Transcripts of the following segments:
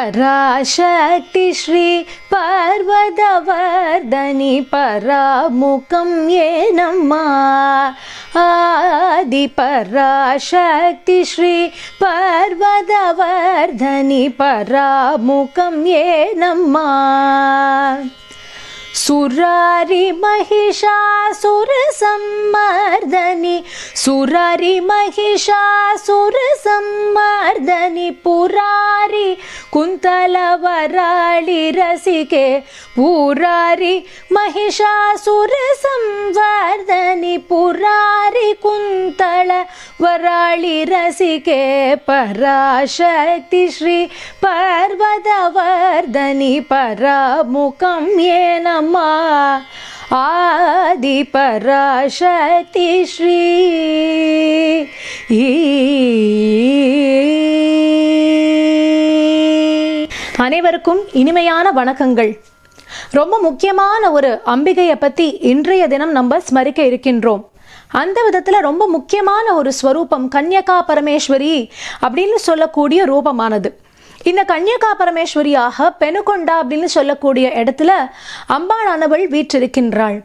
பராசக்தி ஸ்ரீ பர்வதவர்தனி பராமுகம் ஏனம்மா. ஆதி பராசக்தி ஸ்ரீ பர்வதவர்தனி பராமுகம் ஏனம்மா. சுராரி மகிஷாசுர சம்மர்தனி சுராரி மகிஷாசுர சம்மர்தனி புராரி குந்தலவராளி ரசிகே புராரி மகிஷாசுர சம்வர்தனி புராரி குந்தலவராளி ரசிகே பராசக்தி ஸ்ரீ பர்வதவர்தனி பராமுகம் ஏனம்மா. ஆதி பராசக்தி ஸ்ரீ. அனைவருக்கும் இனிமையான வணக்கங்கள். ரொம்ப முக்கியமான ஒரு அம்பிகையை பத்தி இன்றைய தினம் நம்ம ஸ்மரிக்க இருக்கின்றோம். அந்த விதத்துல ரொம்ப முக்கியமான ஒரு ஸ்வரூபம் கன்யகா பரமேஸ்வரி அப்படின்னு சொல்லக்கூடிய ரூபமானது. இந்த கன்யகா பரமேஸ்வரியாக பெனுகொண்டா அப்படின்னு சொல்லக்கூடிய இடத்துல அம்பாளானவள் வீற்றிருக்கின்றாள்.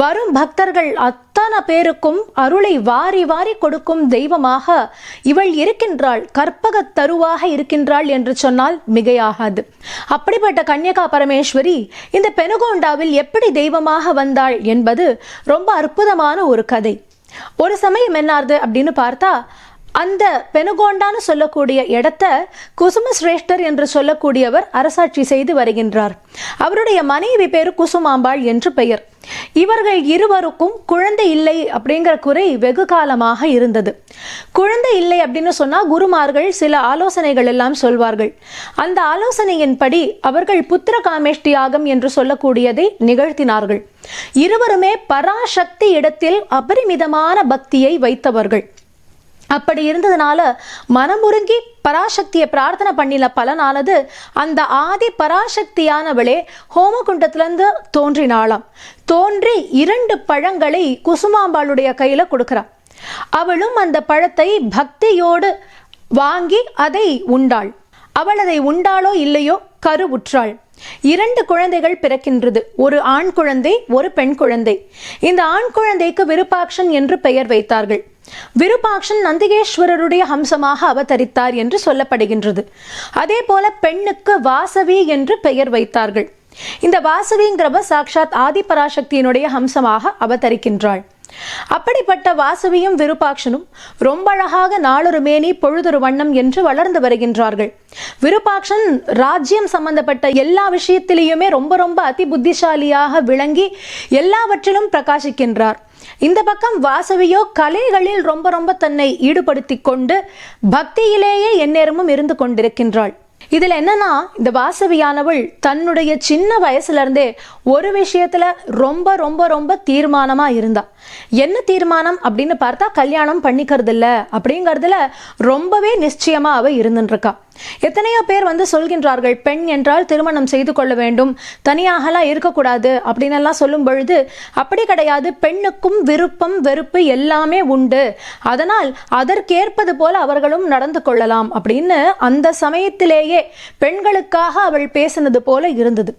வரும் பக்தர்கள் அத்தனை பேருக்கும் அருளை வாரி வாரி கொடுக்கும் தெய்வமாக இவள் இருக்கின்றாள். கற்பக தருவாக இருக்கின்றாள் என்று சொன்னால் மிகையாகாது. அப்படிப்பட்ட கன்யகா பரமேஸ்வரி இந்த பெனுகொண்டாவில் எப்படி தெய்வமாக வந்தாள் என்பது ரொம்ப அற்புதமான ஒரு கதை. ஒரு சமயம் என்னாது அப்படின்னு பார்த்தா, அந்த பெனுகொண்டான்னு சொல்லக்கூடிய இடத்த குசுமசிரேஷ்டர் என்று சொல்லக்கூடியவர் அரசாட்சி செய்து வருகின்றார். அவருடைய மனைவி பேரு குசுமாம்பாள் என்று பெயர். இவர்கள் இருவருக்கும் குழந்தை இல்லை அப்படிங்கிற குறை வெகு காலமாக இருந்தது. குழந்தை இல்லை அப்படின்னு சொன்னா குருமார்கள் சில ஆலோசனைகள் எல்லாம் சொல்வார்கள். அந்த ஆலோசனையின்படி அவர்கள் புத்திர காமேஷ்டி யாகம் என்று சொல்லக்கூடியதை நிகழ்த்தினார்கள். இருவருமே பராசக்தி இடத்தில் அபரிமிதமான பக்தியை வைத்தவர்கள். அப்படி இருந்ததுனால மனமுருங்கி பராசக்தியை பிரார்த்தனை பண்ணின பலனானது அந்த ஆதி பராசக்தியானவளே ஹோமகுண்டத்திலிருந்து தோன்றினாளாம். தோன்றி 2 பழங்களை குசுமாம்பாளுடைய கையில கொடுக்கிறாள். அவளும் அந்த பழத்தை பக்தியோடு வாங்கி அதை உண்டாள். அவள் அதை உண்டாளோ இல்லையோ கருவுற்றாள். 2 குழந்தைகள் பிறக்கின்றது. ஒரு ஆண் குழந்தை, ஒரு பெண் குழந்தை. இந்த ஆண் குழந்தைக்கு விருப்பாக்ஷன் என்று பெயர் வைத்தார்கள். விருப்பாக்ஷன் நந்திகேஸ்வரருடைய ஹம்சமாக அவதரித்தார் என்று சொல்லப்படுகின்றது. அதே போல பெண்ணுக்கு வாசவி என்று பெயர் வைத்தார்கள். இந்த வாசவிங்கிறவ சாக்ஷாத் ஆதி பராசக்தியினுடைய ஹம்சமாக அவதரிக்கின்றாள். அப்படிப்பட்ட வாசவியும் விருப்பாக்ஷனும் ரொம்ப அழகாக நாளொரு மேனி பொழுதொரு வண்ணம் என்று வளர்ந்து வருகின்றார்கள். விருப்பாக்ஷன் ராஜ்யம் சம்பந்தப்பட்ட எல்லா விஷயத்திலேயுமே ரொம்ப ரொம்ப அதி புத்திசாலியாக விளங்கி எல்லாவற்றிலும் பிரகாசிக்கின்றார். இந்த பக்கம் வாசவியோ கலைகளில் ரொம்ப ரொம்ப தன்னை ஈடுபடுத்தி கொண்டு பக்தியிலேயே எந்நேரமும் இருந்து கொண்டிருக்கின்றாள். இதுல என்னன்னா, இந்த வாசவியானவள் தன்னுடைய சின்ன வயசுல இருந்தே ஒரு விஷயத்துல ரொம்ப ரொம்ப ரொம்ப தீர்மானமா இருந்தா. என்ன தீர்மானம் அப்படின்னு பார்த்தா, கல்யாணம் பண்ணிக்கிறது இல்ல அப்படிங்கறதுல ரொம்பவே நிச்சயமா அவ இருந்துருக்கா. எத்தனையோ பேர் சொல்கின்றார்கள், பெண் என்றால் திருமணம் செய்து கொள்ள வேண்டும், தனியாகலாம் இருக்கக்கூடாது அப்படின்னு எல்லாம் சொல்லும் பொழுது, அப்படி கிடையாது. பெண்ணுக்கும் விருப்பம் வெறுப்பு எல்லாமே உண்டு. அதனால் அதற்கேற்பது போல அவர்களும் நடந்து கொள்ளலாம் அப்படின்னு அந்த சமயத்திலேயே பெண்களுக்காக அவள் பேசினது போல இருந்தது.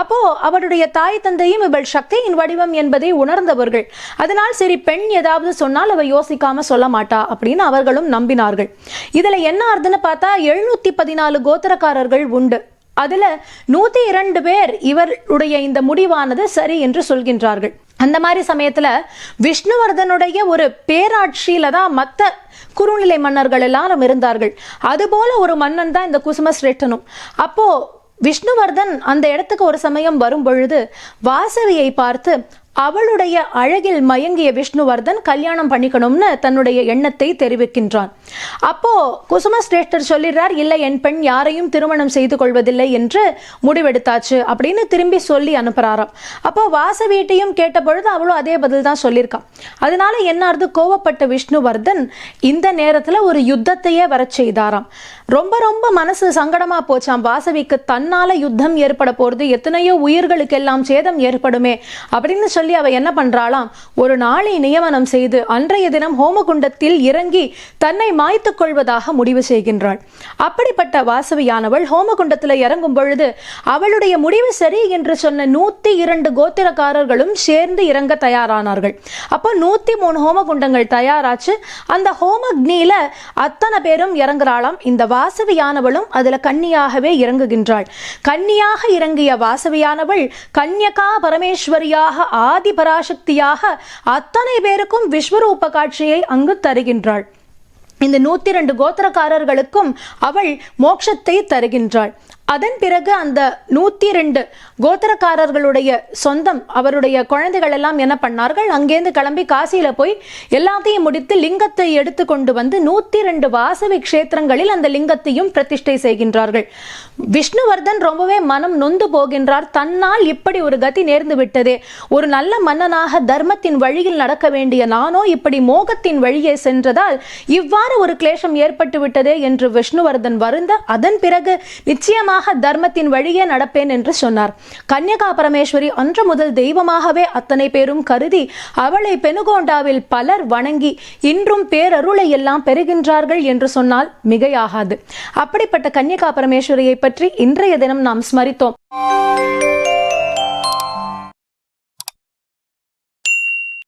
அப்போ அவளுடைய தாய் தந்தையும் இவள் சக்தியின் வடிவம் என்பதை உணர்ந்தவர்கள். அதனால் சரி, பெண் ஏதாவது சொன்னால் அவ யோசிக்காம சொல்ல மாட்டா அப்படின்னு அவர்களும் நம்பினார்கள். இதுல என்ன ஆறுதுன்னு பார்த்தா, 714 கோத்திரக்காரர்கள் உண்டு. அதுல 102 பேர் இவருடைய இந்த முடிவானது சரி என்று சொல்கின்றார்கள். அந்த மாதிரி சமயத்துல விஷ்ணுவர்தனுடைய ஒரு பேராட்சியில தான் மற்ற குறுநிலை மன்னர்கள் எல்லாரும் இருந்தார்கள். அதுபோல ஒரு மன்னன் தான் இந்த குசுமசிரேஷ்டனும். அப்போ விஷ்ணுவர்தன் அந்த இடத்துக்கு ஒரு சமயம் வரும் பொழுது வாசவியை பார்த்து அவளுடைய அழகில் மயங்கிய விஷ்ணுவர்தன் கல்யாணம் பண்ணிக்கணும்னு தன்னுடைய எண்ணத்தை தெரிவிக்கின்றான். அப்போ குசுமசிரேஷ்டர் சொல்லிடுறார், இல்லை, என் பெண் யாரையும் திருமணம் செய்து கொள்வதில்லை என்று முடிவெடுத்தாச்சு அப்படின்னு திரும்பி சொல்லி அனுப்புறாராம். அப்போ வாசவீட்டையும் கேட்ட பொழுது அவளும் அதே பதில் தான் சொல்லியிருக்கான். அதனால என்னார்து, கோவப்பட்ட விஷ்ணுவர்தன் இந்த நேரத்துல ஒரு யுத்தத்தையே வர செய்தாராம். ரொம்ப ரொம்ப மனசு சங்கடமா போச்சாம் வாசவிக்கு. தன்னால யுத்தம் ஏற்பட போறது, எத்தனையோ உயிர்களுக்கு எல்லாம் சேதம் ஏற்படுமே அப்படின்னு சொல்லி அவ என்ன பண்றாளாம், ஒரு நாளை நியமனம் செய்து அன்றைய தினம் ஹோமகுண்டத்தில் இறங்கி தன்னை மாய்த்து கொள்வதாக முடிவு செய்கின்றாள். அப்படிப்பட்ட வாசவியானவள் ஹோமகுண்டத்தில் இறங்கும் பொழுது அவளுடைய முடிவு சரி என்று சொன்ன 102 கோத்திரக்காரர்களும் சேர்ந்து இறங்க தயாரானார்கள். அப்போ 103 ஹோமகுண்டங்கள் தயாராச்சு. அந்த ஹோமக்னியில அத்தனை பேரும் இறங்குறாளாம். இந்த வாசவியானவளும் அதுல கன்னியாகவே இறங்குகின்றாள். கன்னியாக இறங்கிய வாசவியானவள் கன்யகா பரமேஸ்வரியாக ஆதி பராசக்தியாக அத்தனை பேருக்கும் விஸ்வரூப காட்சியை அங்கு தருகின்றாள். இந்த 102 கோத்திரக்காரர்களுக்கும் அவள் மோட்சத்தை தருகின்றாள். அதன் பிறகு அந்த 102 கோத்திரக்காரர்களுடைய சொந்தம் அவருடைய குழந்தைகள் எல்லாம் என்ன பண்ணார்கள், அங்கேருந்து கிளம்பி காசியில போய் எல்லாத்தையும் முடித்து லிங்கத்தை எடுத்து கொண்டு வந்து 102 வாசவி க்ஷேத்திரங்களில் அந்த லிங்கத்தையும் பிரதிஷ்டை செய்கின்றார்கள். விஷ்ணுவர்தன் ரொம்பவே மனம் நொந்து போகின்றார். தன்னால் இப்படி ஒரு கதி நேர்ந்து விட்டதே, ஒரு நல்ல மன்னனாக தர்மத்தின் வழியில் நடக்க வேண்டிய நானோ இப்படி மோகத்தின் வழியே சென்றதால் இவ்வாறு ஒரு கிளேசம் ஏற்பட்டு விட்டதே என்று விஷ்ணுவர்தன் வருந்த அதன் பிறகு நிச்சயமாக தர்மத்தின் வழியே நடப்பேன் என்று சொன்னார். கன்யகா பரமேஸ்வரி அன்று முதல் தெய்வமாகவே அத்தனை பேரும் கருதி அவளை பெனுகோண்டாவில் பலர் வணங்கி இன்றும் பேரருளை எல்லாம் பெறுகின்றார்கள் என்று சொன்னால் மிகையாகாது. அப்படிப்பட்ட கன்யகா பரமேஸ்வரியை பற்றி இன்றைய தினம் நாம் ஸ்மரித்தோம்.